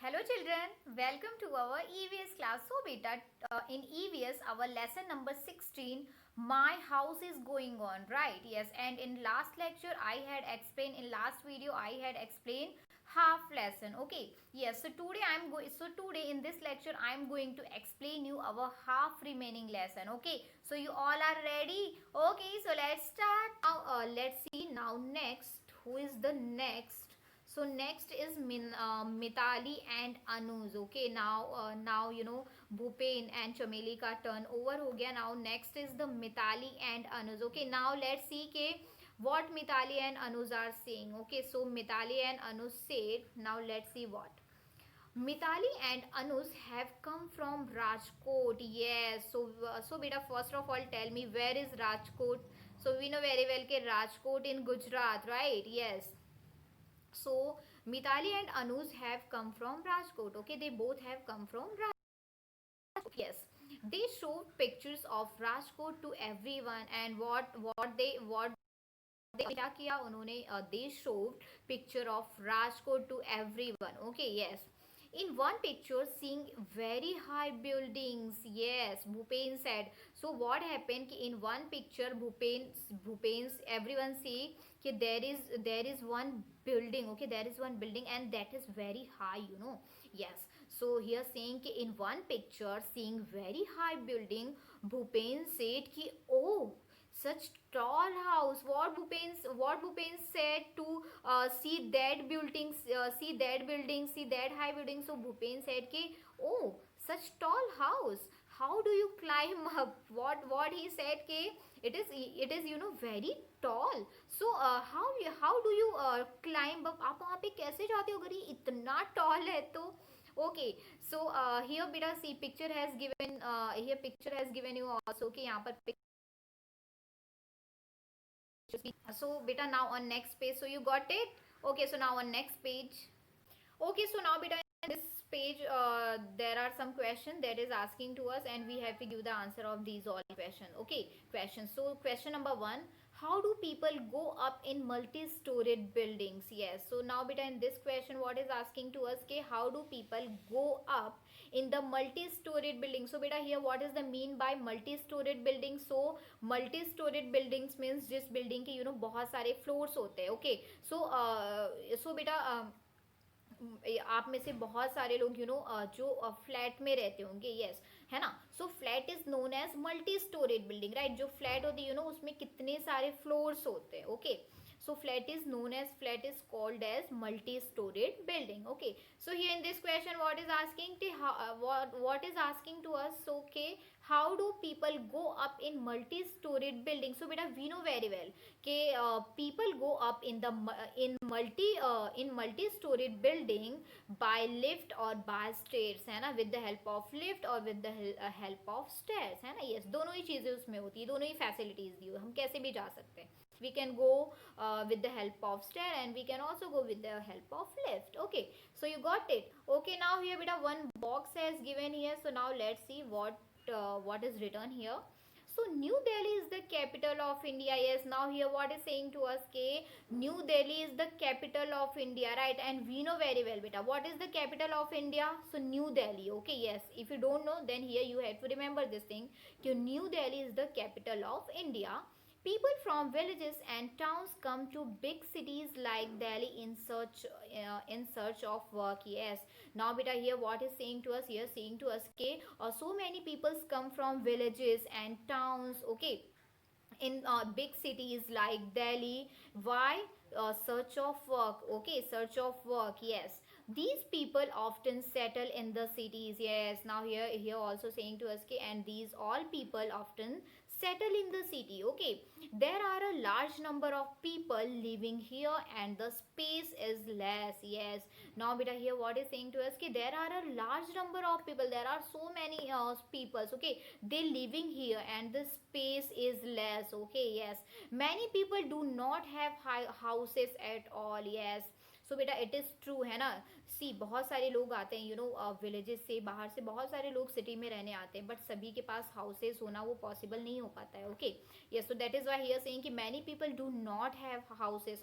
Hello children, welcome to our EVS class. So beta, in EVS our lesson number 16, my house is going on, right? Yes, and in last lecture I had explained, in last video I had explained half lesson. Okay, yes, so today in this lecture I am going to explain you our half remaining lesson. Okay, so you all are ready? Okay, so let's start now. Let's see now next, who is the next? So next is Mitali and Anuj. Okay, now Bhupen and Chameli ka turn over ho gaya. Now next is the Mitali and Anuj. Okay, now let's see ke what Mitali and Anuj are saying. Okay, so Mitali and Anuj said, now let's see what. Mitali and Anuj have come from Rajkot. Yes. So beta, first of all, tell me where is Rajkot? So we know very well ke Rajkot in Gujarat, right? Yes. So Mitali and Anuj have come from Rajkot. Okay, they both have come from Rajkot. Yes, they showed pictures of Rajkot to everyone, and what they क्या किया उन्होंने they showed picture of Rajkot to everyone. Okay, yes. In one picture, seeing very high buildings. Yes, Bhupen said. So what happened? कि in one picture, Bhupen's everyone see कि there is one building. Okay, there is one building and that is very high. Yes. So here saying कि in one picture, seeing very high building, Bhupen said कि oh, such tall house. What Bhupen said to see that high building. So Bhupen said कि oh, such tall house, how do you climb up? What he said कि it is very tall. So how do you climb up? आप वहाँ पे कैसे जाते हो अगर ये इतना tall है तो? Okay, so here beta see picture has given you also कि यहाँ पर so beta, now on next page, so you got it. Okay, so now on next page. Okay, so now beta, in this page there are some questions that is asking to us and we have to give the answer of these all questions. Okay, questions. So question number 1, how do people go up in multi-storied buildings? Yes, so now beta, in this question what is asking to us, okay, how do people go up in the multi-storied building? So beta, here what is the mean by multi-storied building? So multi-storied buildings means जिस building के बहुत सारे floors होते हैं. Okay, so beta, आप में से बहुत सारे लोग जो फ्लैट में रहते होंगे. यस, है ना. So flat is known as multi storied building, right. जो फ्लैट होती है उसमें कितने सारे फ्लोर्स होते हैं. Okay, so flat is called as multi-storied building. Okay, so here in this question what is asking what is asking to us, so okay, how do people go up in multi-storied building? So beta, we know very well कि people go up in the in multi-storied building by lift or by stairs, है ना, with the help of lift or with the help of stairs, है ना. yes, दोनों ही चीज़ें उसमें होती है, दोनों ही फैसिलिटीज दी हुई, हम कैसे भी जा सकते हैं. We can go with the help of stair and we can also go with the help of lift. Okay, so you got it. Okay, now here beta, one box has given here, so now let's see what is written here. So New Delhi is the capital of India. Yes, now here what is saying to us ke New Delhi is the capital of India, right? And we know very well beta, what is the capital of India? So New Delhi. Okay, yes, if you don't know then here you have to remember this thing कि New Delhi is the capital of India. People from villages and towns come to big cities like Delhi in search of work. Yes. Now, beta, here what is saying to us? Here saying to us, okay, so many people come from villages and towns. Okay, in big cities like Delhi. Why? Search of work. Okay, search of work. Yes, these people often settle in the cities. Yes, now here also saying to us, okay, and these all people often settle in the city. Okay, there are a large number of people living here and the space is less. Yes, now beta, here what is saying to us कि there are a large number of people, there are so many people. Okay, they living here and the space is less. Okay, yes, many people do not have high houses at all. Yes, सो बेटा it is true, है ना. सी बहुत सारे लोग आते हैं villages से, बाहर से बहुत सारे लोग सिटी में रहने आते हैं, बट सभी के पास हाउसेस होना वो पॉसिबल नहीं हो पाता है. Okay, yes, so that is why here saying कि many people do not have houses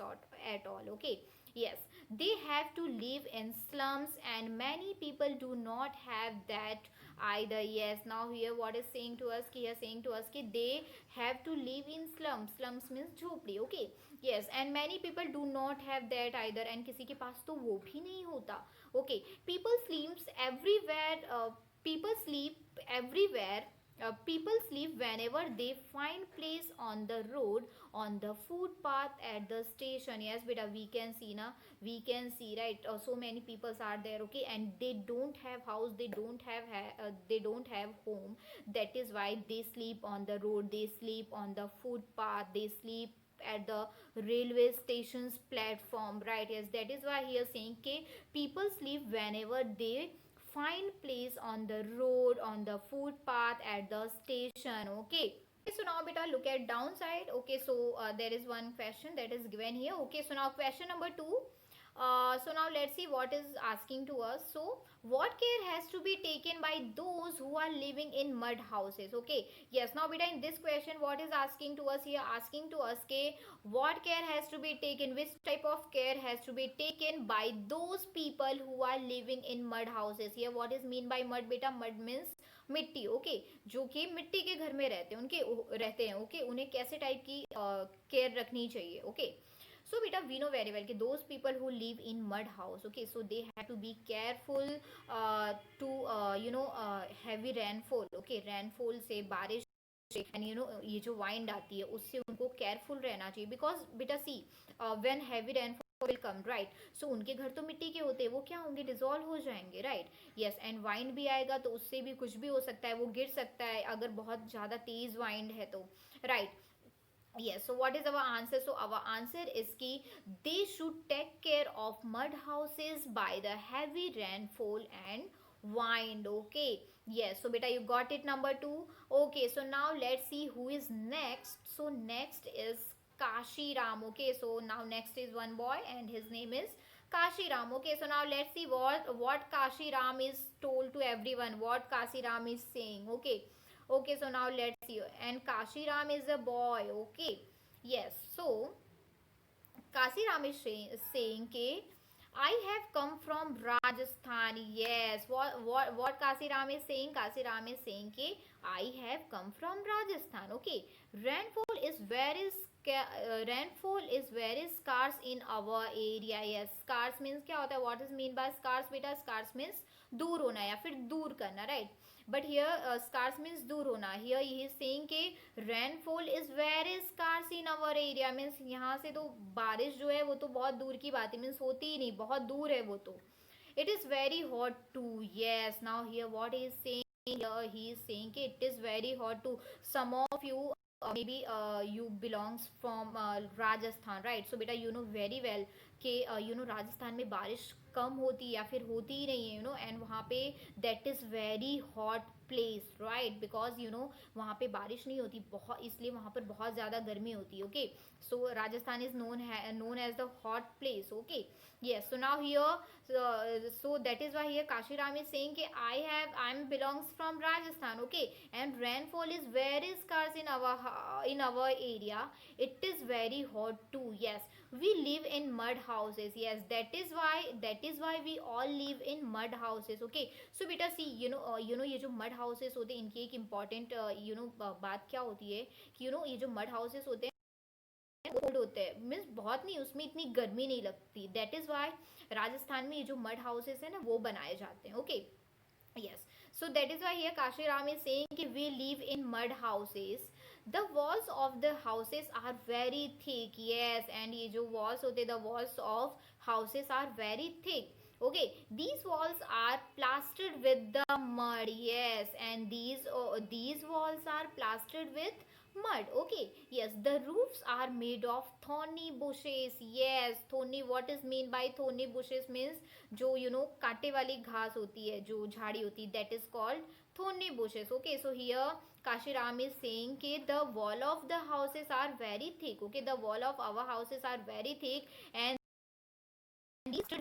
at all. Okay, Yes, they have to live in slums, and many people do not have that either. Yes, now here what is saying to us, ki here saying to us ki they have to live in slums. Slums means झोपड़ी. Okay, yes, and many people do not have that either, and किसी के पास तो वो भी नहीं होता. Okay, people sleep everywhere. People sleep whenever they find place on the road, on the footpath, at the station. Yes, beta, we can see na, we can see, right? So many people are there, okay, and they don't have house, they don't have home. That is why they sleep on the road, they sleep on the footpath, they sleep at the railway station's platform, right? Yes, that is why he is saying ke people sleep whenever they find place on the road, on the footpath, at the station. Okay, so now beta look at downside. Okay, so there is one question that is given here. Okay, so now question number 2. So now let's see what is asking to us. So what care has to be taken by those who are living in mud houses? Okay, yes, now beta in this question what is asking to us here, asking to us ke what care has to be taken, which type of care has to be taken by those people who are living in mud houses. Here what is mean by mud beta? Mud means मिट्टी. Okay, जो कि मिट्टी के घर में रहते हैं, उनके रहते हैं. ओके, उन्हें कैसे टाइप की केयर रखनी चाहिए. Okay, so beta we know very well कि those people who live in mud house, okay, so they have to be careful to heavy rainfall. Okay, rainfall से बारिश एंड ये जो वाइंड आती है उससे उनको केयरफुल रहना चाहिए. बिकॉज बेटा see when heavy rainfall will come, right, so उनके घर तो मिट्टी के होते हैं, वो क्या होंगे, डिजोल्व हो जाएंगे, राइट. यस, एंड वाइंड भी आएगा तो उससे भी कुछ भी हो सकता है, वो गिर सकता है अगर बहुत ज़्यादा तेज वाइंड है तो, right. Yes, so what is our answer? So our answer is ki they should take care of mud houses by the heavy rainfall and wind. Okay, yes, so beta you got it, number 2. Okay, so now let's see who is next. So next is Kashi Ram. Okay, so now next is one boy and his name is Kashi Ram. Okay, so now let's see what Kashi Ram is told to everyone, what Kashi Ram is saying. Okay, okay, so now let's see. And Kashi Ram is a boy. Okay, yes, so Kashi Ram is saying ke I have come from Rajasthan. Yes, what Kashi Ram is saying? Kashi Ram is saying ke I have come from Rajasthan. Okay, rainfall is rainfall is very scarce in our area. Yes, scarce means क्या होता है? What is mean by scarce बेटा? Scarce means दूर होना या फिर दूर करना, right? But here scarce means दूर होना. Here he is saying कि rainfall is very scarce in our area, means यहाँ से तो बारिश जो है वो तो बहुत दूर की बात है, means होती ही नहीं, बहुत दूर है वो तो. It is very hot too. Yes, now here what he is saying, he is saying कि it is very hot too. Some of you maybe you belongs from Rajasthan, right? So beta you know very well कि राजस्थान में बारिश कम होती या फिर होती ही नहीं है, एंड वहाँ पे that is very hot place, right, because वहाँ पे बारिश नहीं होती बहुत, इसलिए वहाँ पर बहुत ज़्यादा गर्मी होती है. Okay, so Rajasthan is known as the hot place. Okay, yes, so now here so that is why here Kashi Ram is saying कि I'm belongs from Rajasthan. Okay, and rainfall is very scarce in our area. It is very hot too. Yes, we live in mud houses. Yes, that is why we all live in mud houses. Okay, so beta see ये जो mud houses होते हैं इनकी एक important बात क्या होती है कि ये जो mud houses होते हैं ओल्ड होते हैं, मीन्स बहुत नहीं, उसमें इतनी गर्मी नहीं लगती. दैट इज वाई राजस्थान में ये जो मड हाउसेस है ना वो बनाए जाते हैं. Okay, yes, so that is why here Kashi Ram is saying कि we live in mud houses. The walls of the houses are very thick. Yes, and ये जो walls होते the walls of houses are very thick. Okay, these walls are plastered with the mud. Yes, and these walls are plastered with mud. Okay, yes, the roofs are made of thorny bushes. Yes, thorny, what is mean by thorny bushes means जो कांटे वाली घास होती है, जो झाड़ी होती है, that is called thorny bushes. Okay, so here Kashi Ram is saying कि the wall of the houses are very thick. Okay, the wall of our houses are very thick and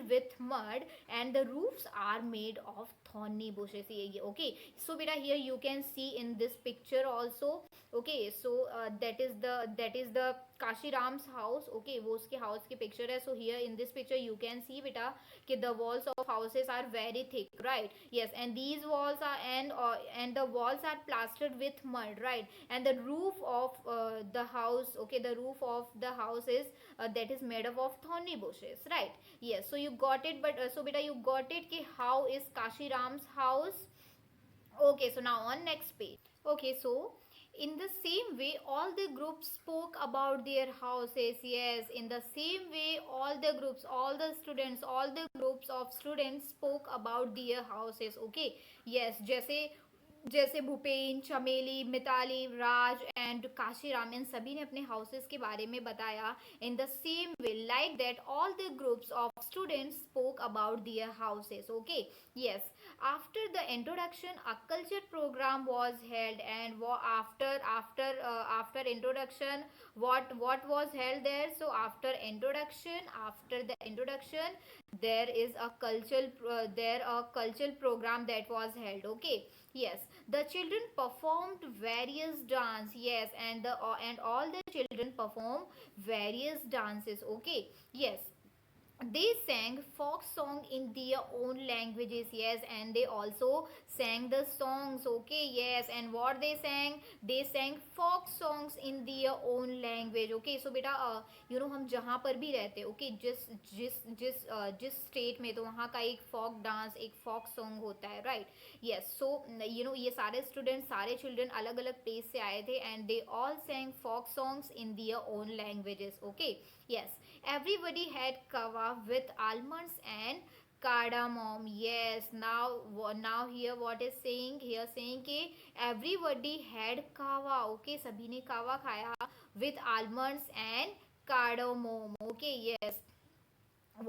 with mud, and the roofs are made of thorny bushes. Okay, so beta here you can see in this picture also. Okay, so that is the Kashi Ram's house. Okay, वो उसके house की picture है. So here in this picture you can see beta कि the walls of houses are very thick, right? Yes, and these walls are and the walls are plastered with mud, right? And the roof of the house, okay, the roof of the house is that is made up of thorny bushes, right? Yes, so you got it. But so beta you got it कि how is Kashi Ram's house. Okay, so now on next page. Okay, so in the same way, all the groups spoke about their houses. Yes, in the same way, all the groups, all the students, all the groups of students spoke about their houses. Okay, yes, जैसे जैसे भूपेन, चमेली, मिताली, राज and Kashiram, इन सभी ने अपने houses के बारे में बताया. In the same way like that all the groups of students spoke about their houses. Okay, yes, after the introduction a culture program was held, and after introduction, what was held there? So after the introduction, there is a cultural program that was held. Okay, yes, the children performed various dance. Yes, and all the children perform various dances. Okay, yes, they sang folk song in their own languages. Yes, and they also sang the songs. Okay, yes, and what they sang folk songs in their own language. Okay, so beta हम जहाँ पर भी रहते, okay, जिस state में, तो वहाँ का एक फोक डांस, एक फोक सॉन्ग होता है, राइट? यस, सो ये सारे स्टूडेंट, सारे चिल्ड्रन अलग अलग प्लेस से आए थे, and they all sang folk songs in their own languages. Okay, yes, everybody had kava with almonds and cardamom. Yes, now here what is saying, here saying कि everybody had kava. Okay, सभी ने कावा खाया with almonds and cardamom. Okay, yes,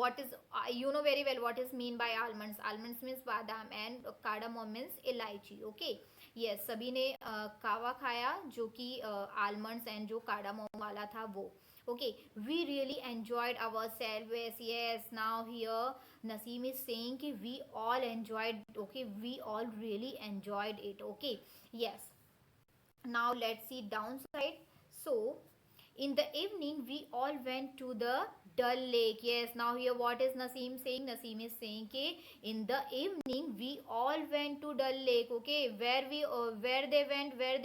what is you know very well what is mean by almonds means badam, and cardamom means elaichi. Okay, yes, सभी ने कावा खाया जो कि almonds and जो cardamom वाला था वो. Okay, we really enjoyed ourselves. Yes, now here Naseem is saying कि we all enjoyed. Okay, we all really enjoyed it. Okay, yes, now let's see downside. So in the evening we all went to the Dal Lake. Yes, now here what is Naseem saying? Naseem is saying कि in the evening we all went to Dal Lake. Okay, where they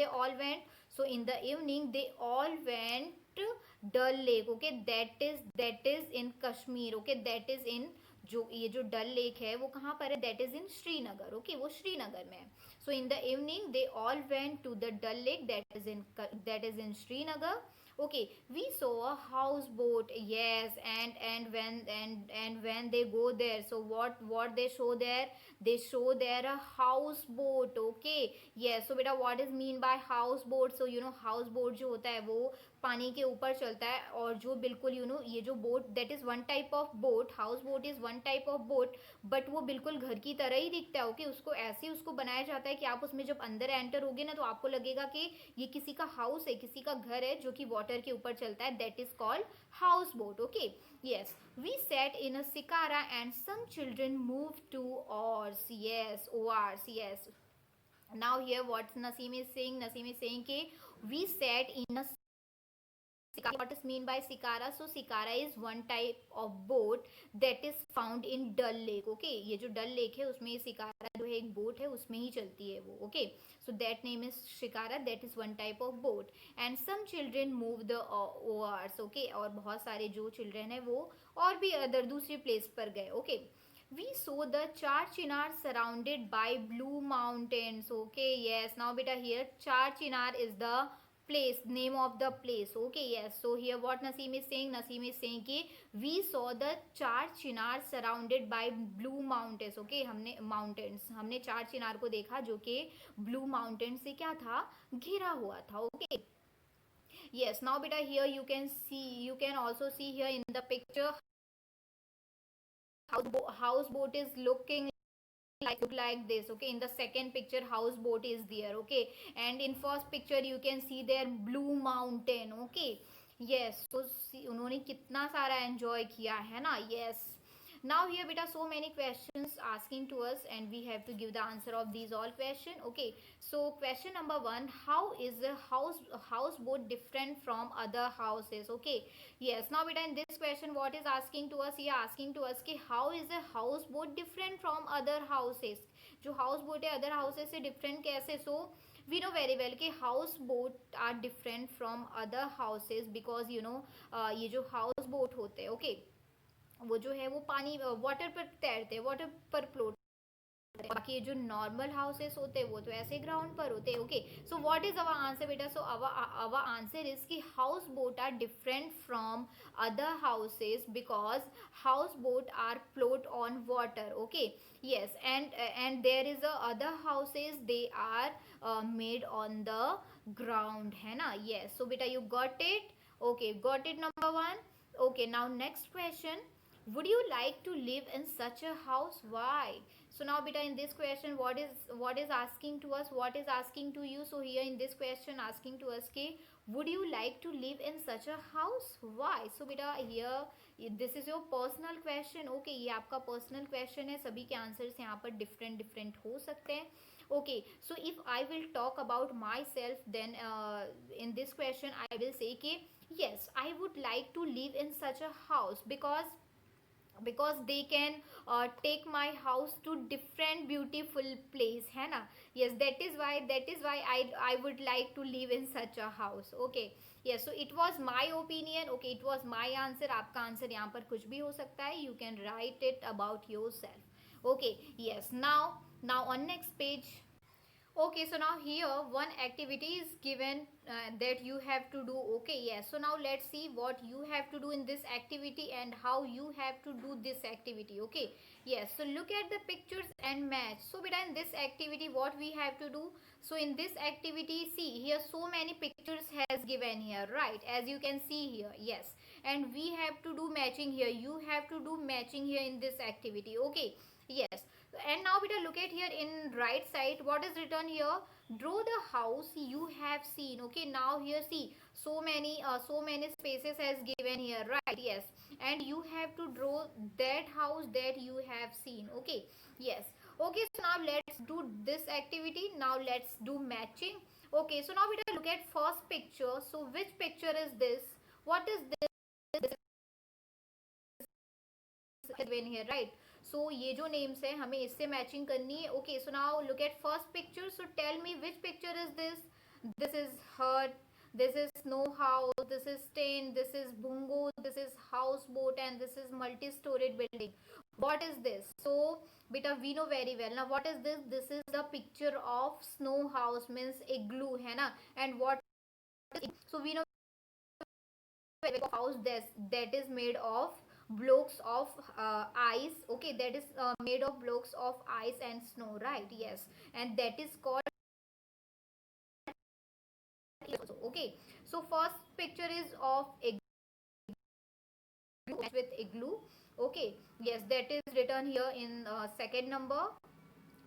all went? So in the evening they all went to Dal Lake. Okay, that is in Kashmir. Okay, that is in जो ये जो डल lake है वो कहाँ पर है? That is in Srinagar. Okay, वो श्रीनगर में है. So in the evening they all went to the Dal Lake, that is in Srinagar. Okay, we saw a houseboat. Yes, and when they go there, so what they show there? They show there a houseboat. Okay, yes, so beta what is mean by houseboat? So houseboat जो होता है वो पानी के ऊपर चलता है, और जो बिल्कुल ये जो boat, that is one type of boat. House boat is one type of boat, but वो बिल्कुल घर की तरह ही दिखता है. ओके, उसको ऐसे ही उसको बनाया जाता है कि आप उसमें जब अंदर एंटर होगे ना, तो आपको लगेगा कि ये किसी का हाउस है, किसी का घर है जो कि वाटर के ऊपर चलता है. That is called house boat. Okay, yes, we sat in a shikara and some children moved to oars. Yes, oars. Yes, now here what Naseem is saying? Naseem is saying कि we sat in a Sikara. What is mean by Sikara? So Sikara is one type of boat that is found in Dal Lake. Okay, ये जो डल lake है उसमें सिकारा जो है एक boat है, उसमें ही चलती है वो. Okay, so that name is shikara. That is one type of boat. And some children move the oars. Okay, और बहुत सारे जो children है वो और भी अदर दूसरी place पर गए. Okay, we saw the Char Chinar surrounded by blue mountains. Okay, yes, now beta here Char Chinar is the place, name of the place. Okay, yes, so here what Naseem is saying? Naseem is saying कि we saw the Char Chinar surrounded by blue mountains. Okay, हमने चार चिनार को देखा जो कि blue mountain से क्या था, घिरा हुआ था. Okay, yes, now beta here you can also see here in the picture how houseboat is looking like this. Okay, in the second picture houseboat is there. Okay, and in first picture you can see there blue mountain. Okay, yes, so उन्होंने कितना सारा enjoy किया है ना. Yes, Now here beta so many questions asking to us, and we have to give the answer of these all question. Okay, so question number 1, how is a houseboat different from other houses? Okay, yes, now beta in this question what is asking to us, ये asking to us कि how is a houseboat different from other houses, जो houseboat है other houses से different कैसे? So we know very well कि house boat are different from other houses because you know ये जो house boat होते हैं ओके वो जो है वो पानी वाटर पर तैरते हैं, वाटर पर फ्लोट। बाकी ये जो नॉर्मल हाउसेस होते हैं वो तो ऐसे ग्राउंड पर होते हैं। Okay, so what is our answer बेटा? सो अवर आंसर इज कि house boat are different from other houses because house boat are float on water. Okay, yes, and there is a other houses they are made on the ground, है ना? Yes, so beta you got it. Okay, got it number 1. Okay, now next question, would you like to live in such a house? Why? So now beta in this question what is asking to us, what is asking to you? So here in this question asking to us ke would you like to live in such a house? Why? So beta here this is your personal question. Okay, ये आपका personal question है, सभी के answers यहाँ पर different different हो सकते हैं। Okay, so if I will talk about myself, then in this question I will say कि yes, I would like to live in such a house because they can take my house to different beautiful place, है ना? Yes, that is why I would like to live in such a house. Okay, yes, so it was my opinion. Okay, it was my answer. आपका answer यहाँ पर कुछ भी हो सकता है, you can write it about yourself. Okay, yes, now on next page. Okay, so now here one activity is given that you have to do. Okay, yes, so now let's see what you have to do in this activity and how you have to do this activity. Okay, yes, so look at the pictures and match. So beta in this activity what we have to do? So in this activity, see here so many pictures has given here, right? As you can see here, yes, and we have to do matching here. You have to do matching here in this activity. Okay, yes, and now beta look at here in right side what is written here, draw the house you have seen. Okay, now here see so many spaces has given here, right? Yes, and you have to draw that house that you have seen. Okay, yes, okay, so now let's do this activity. Now let's do matching. Okay, so now we look at first picture. So which picture is this? What is this given here, right? So ये जो names है हमें इससे matching करनी है. Okay, so now look at first picture. So tell me which picture is this? This is hut, this is snow house, this is tent, this is bungo, this is houseboat, and this is multi-storied building. What is this? So beta we know very well. Now what is this? This is the picture of snow house, means igloo, है ना? And what is, so we know house that is made of blocks of ice. Okay, that is made of blocks of ice and snow, right? Yes, and that is called also. Okay, so first picture is of igloo with igloo. Okay, yes, that is written here in second number.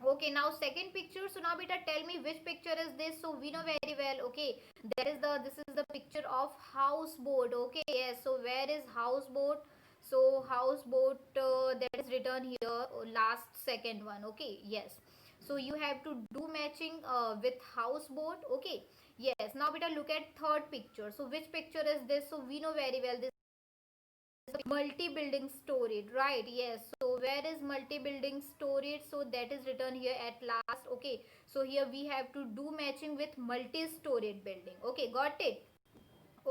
Okay, now second picture. So now beta tell me which picture is this? So we know very well. Okay, this is the picture of houseboat. Okay, yes, so where is houseboat? So houseboat that is written here, last second one. Okay, yes, so you have to do matching with houseboat. Okay, yes, now beta look at third picture. So which picture is this? So we know very well this multi-building storage, right? Yes, so where is multi-building storage? So that is written here at last. Okay, so here we have to do matching with multi-storage building. Okay, got it?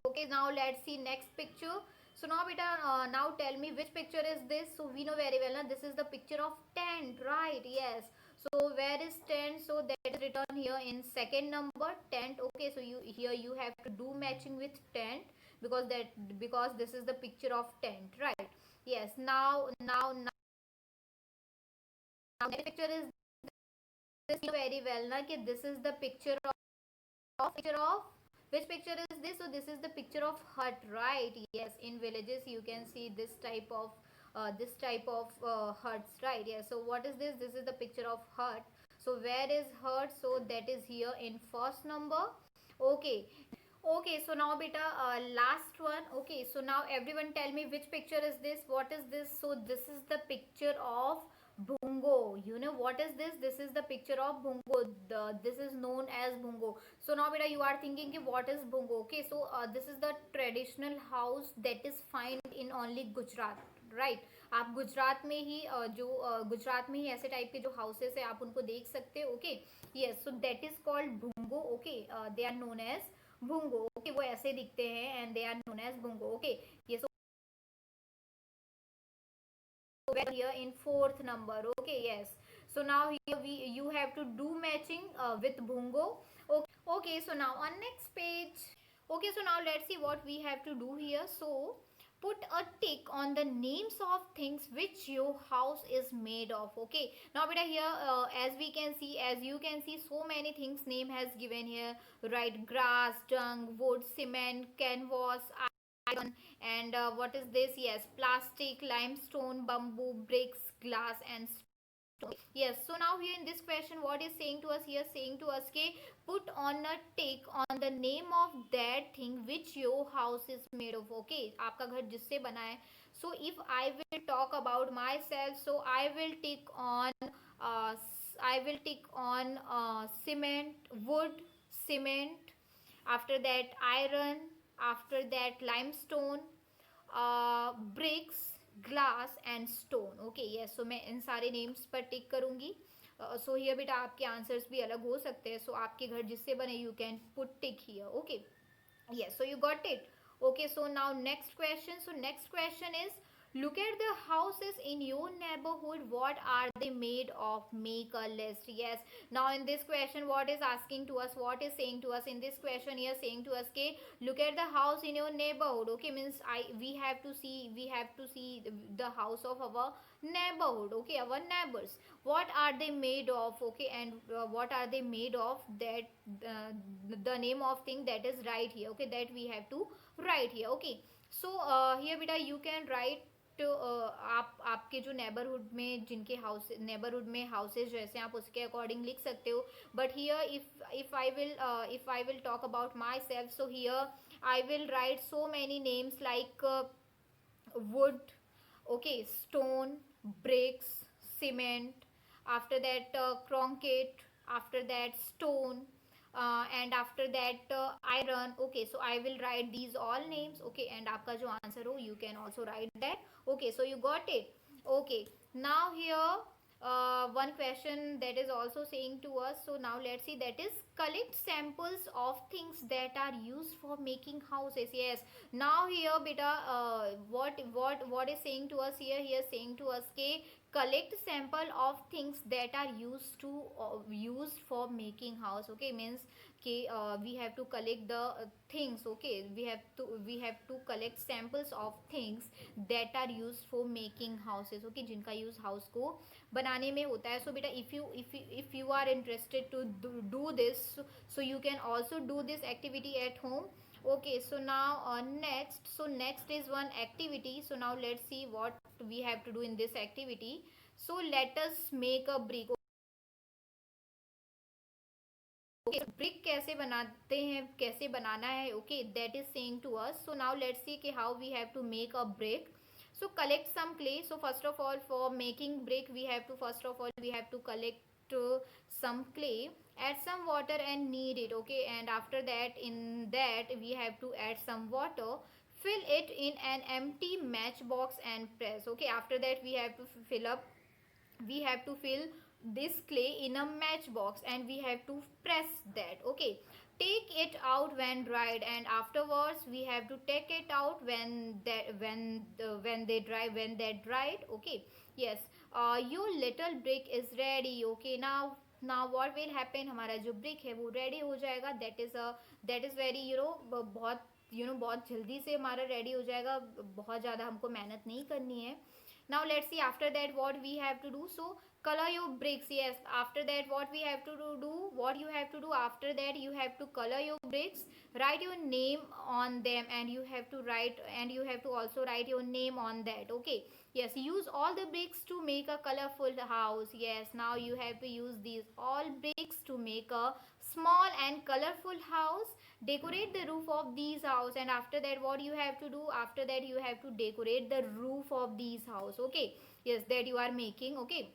Okay, now let's see next picture. So now beta now tell me which picture is this? So we know very well now this is the picture of tent, right? Yes, so where is tent? So that is written here in second number, tent. Okay, so you here you have to do matching with tent because this is the picture of tent, right? Yes, now next picture is this very well na कि this is the picture of which picture is this? So this is the picture of hut, right? Yes, in villages you can see this type of huts, right? Yes, so what is this? This is the picture of hut. So where is hut? So that is here in first number. Okay, Okay, so now beta, last one. Okay, so now everyone tell me which picture is this? What is this? So this is the picture of Bungo. You know what is this? This is the picture of Bungo. This is known as Bungo. So now beta, you are thinking कि what is Bungo? Okay, so this is the traditional house that is found in only Gujarat. Right आप गुजरात में ही जो गुजरात में ही ऐसे type के जो houses है आप उनको देख सकते हो okay yes so that is called Bhungo okay they are known as Bhungo okay वो ऐसे दिखते हैं and they are known as Bhungo okay ये so here in fourth number okay yes so now here we you have to do matching with bhungo okay, okay so now on next page okay so now let's see what we have to do here so put a tick on the names of things which your house is made of okay now beta here as we can see as you can see so many things name has given here right grass dung wood cement canvas iron and what is this yes plastic limestone bamboo bricks glass and stone yes so now here in this question what is saying to us here saying to us okay put on a tick on the name of that thing which your house is made of okay आपका घर जिससे बना है so if I will talk about myself so uh, I will tick on cement wood cement after that iron after that limestone bricks glass and stone okay yes सो मैं इन सारे names पर टिक करूंगी so here बेटा आपके answers भी अलग हो सकते हैं सो आपके घर जिससे बने you can put tick here okay yes so you got it okay so now next question so next question is look at the houses in your neighborhood what are they made of make a list yes now in this question what is asking to us what is saying to us in this question here saying to us okay look at the house in your neighborhood okay means we have to see the house of our neighborhood okay our neighbors what are they made of okay and what are they made of that the name of thing that is right here okay that we have to write here okay so here beta you can write तो आप आपके जो neighbourhood में जिनके house neighbourhood में houses जैसे आप उसके अकॉर्डिंग लिख सकते हो but here if I will talk about my self so here I will right so many names like wood okay stone bricks cement after that concrete after that stone and after that iron okay so I will write these all names okay and आपका जो answer हो you can also write that okay so you got it okay now here one question that is also saying to us so now let's see that is collect samples of things that are used for making houses yes now here beta what is saying to us here saying to us ke collect sample of things that are used for making house okay means कि we have to collect the things okay we have to collect samples of things that are used for making houses okay जिनका use house को बनाने में होता है so बेटा if you are interested to do this so you can also do this activity at home okay so now next is one activity so now let's see what we have to do in this activity so let us make a brick okay brick कैसे बनाते हैं कैसे बनाना है okay that is saying to us so now let's see कि how we have to make a brick so collect some clay so first of all for making brick we have to collect some clay add some water and knead it okay and after that in that we have to add some water fill it in an empty matchbox and press okay after that we have to fill this clay in a matchbox and we have to press that okay take it out when dried and afterwards we have to take it out when they dried okay yes your little brick is ready okay now what will happen हमारा जो brick है वो ready हो जाएगा that is very बहुत जल्दी से हमारा रेडी हो जाएगा बहुत ज़्यादा हमको मेहनत नहीं करनी है now let's see after that what we have to do so color your bricks yes after that what we have to do what you have to do after that you have to color your bricks write your name on them and you have to also write your name on that okay yes use all the bricks to make a colorful house yes now you have to use these all bricks to make a small and colorful house decorate the roof of these house. And after that what you have to do, after that you have to decorate the roof of these house. Okay, yes, that you are making. Okay,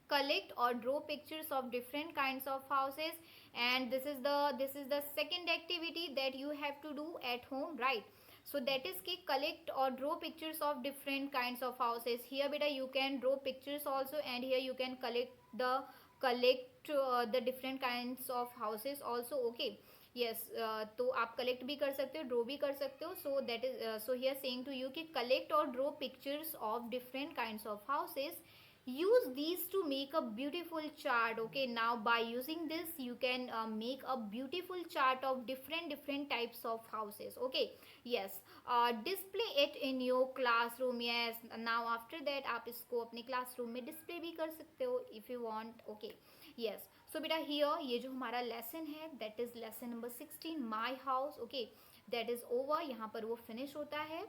collect or draw pictures of different kinds of houses. And this is the second activity that you have to do at home, right? So that is ki collect or draw pictures of different kinds of houses. Here beta you can draw pictures also, and here you can collect the different kinds of houses also. Okay, yes, तो आप collect भी कर सकते हो, draw भी कर सकते हो. So that is so here saying to you कि कलेक्ट और draw pictures of different kinds of houses. Use these to make a beautiful chart. Okay, now by using this you can make a beautiful chart of different types of houses. Okay, yes, display it in your classroom. Yes, now after that आप इसको अपने classroom में display भी कर सकते हो if you want. Okay, yes, so बेटा here ये जो हमारा lesson है that is lesson number 16 my house. Okay, that is over. यहाँ पर वो finish होता है.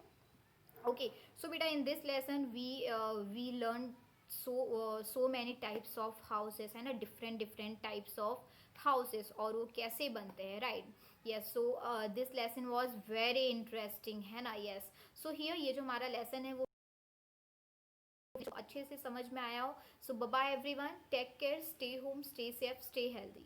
Okay, so beta in this lesson we learned so many types of houses and a different types of houses और वो कैसे बनते हैं, right? Yes, so this lesson was very interesting है ना. yes, so here ये जो हमारा lesson है वो अच्छे से समझ में आया हो. So bye bye everyone, take care, stay home, stay safe, stay healthy.